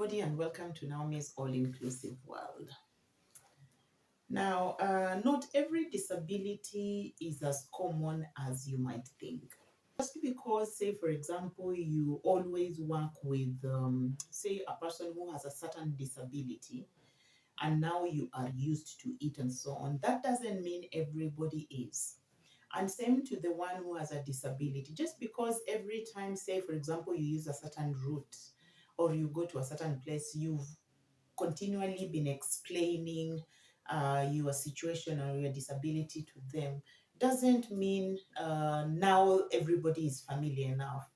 everybody, and welcome to Naomi's All-Inclusive World. Now, not every disability is as common as you might think. Just because, say, for example, you always work with, say, a person who has a certain disability, and now you are used to it and so on, that doesn't mean everybody is. And same to the one who has a disability. Just because every time, say, for example, you use a certain route or you go to a certain place, you've continually been explaining your situation or your disability to them, doesn't mean now everybody is familiar enough.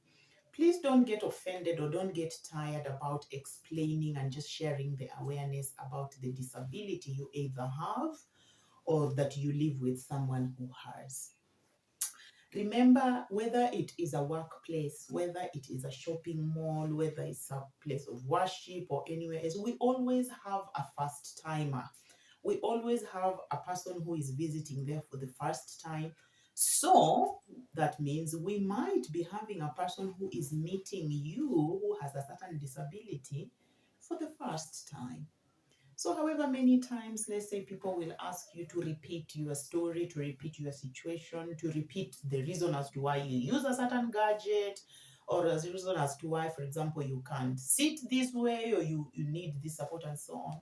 Please don't get offended or don't get tired about explaining and just sharing the awareness about the disability you either have or that you live with someone who has. Remember, whether it is a workplace, whether it is a shopping mall, whether it's a place of worship or anywhere else, we always have a first timer. We always have a person who is visiting there for the first time. So that means we might be having a person who is meeting you who has a certain disability for the first time. So however many times, let's say, people will ask you to repeat your story, to repeat your situation, to repeat the reason as to why you use a certain gadget, or as a reason as to why, for example, you can't sit this way or you need this support and so on.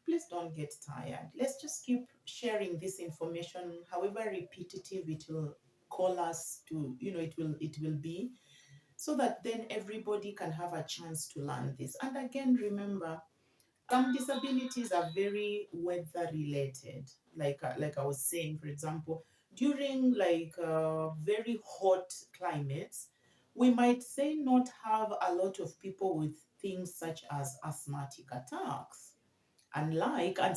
Please don't get tired. Let's just keep sharing this information, however repetitive it will call us to, it will be, so that then everybody can have a chance to learn this. And again, remember, some disabilities are very weather related. Like I was saying, for example, during very hot climates, we might say not have a lot of people with things such as asthmatic attacks. And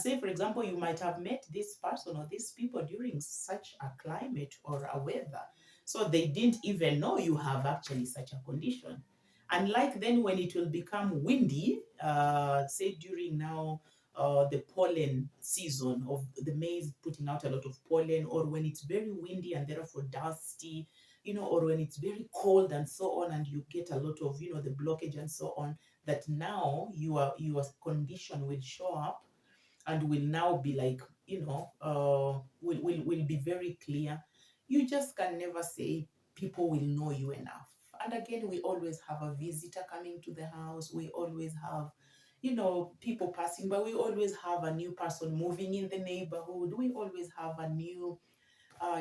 say, for example, you might have met this person or these people during such a climate or a weather, so they didn't even know you have actually such a condition. Unlike then when it will become windy, say during now the pollen season of the maize putting out a lot of pollen, or when it's very windy and therefore dusty, or when it's very cold and so on, and you get a lot of, the blockage and so on, that now your condition will show up and will now be like, will be very clear. You just can never say people will know you enough. And again, we always have a visitor coming to the house. We always have, people passing by. We always have a new person moving in the neighborhood. We always have a new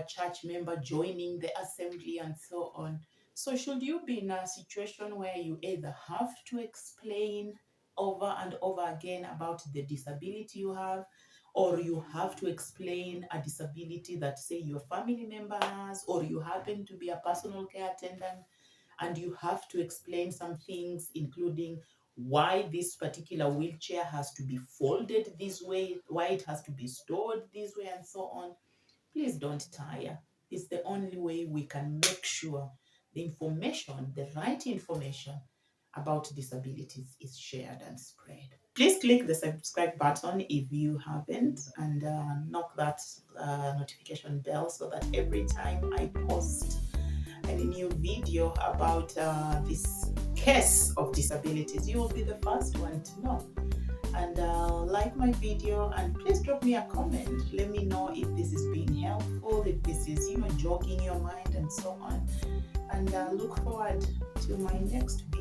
church member joining the assembly and so on. So should you be in a situation where you either have to explain over and over again about the disability you have, or you have to explain a disability that, say, your family member has, or you happen to be a personal care attendant and you have to explain some things, including why this particular wheelchair has to be folded this way, why it has to be stored this way, and so on. Please don't tire. It's the only way we can make sure the information, the right information about disabilities is shared and spread. Please click the subscribe button if you haven't, and knock that notification bell so that every time I post any new video about this case of disabilities, you will be the first one to know. And like my video, and please drop me a comment. Let me know if this is being helpful, if this is jogging your mind and so on. And look forward to my next video.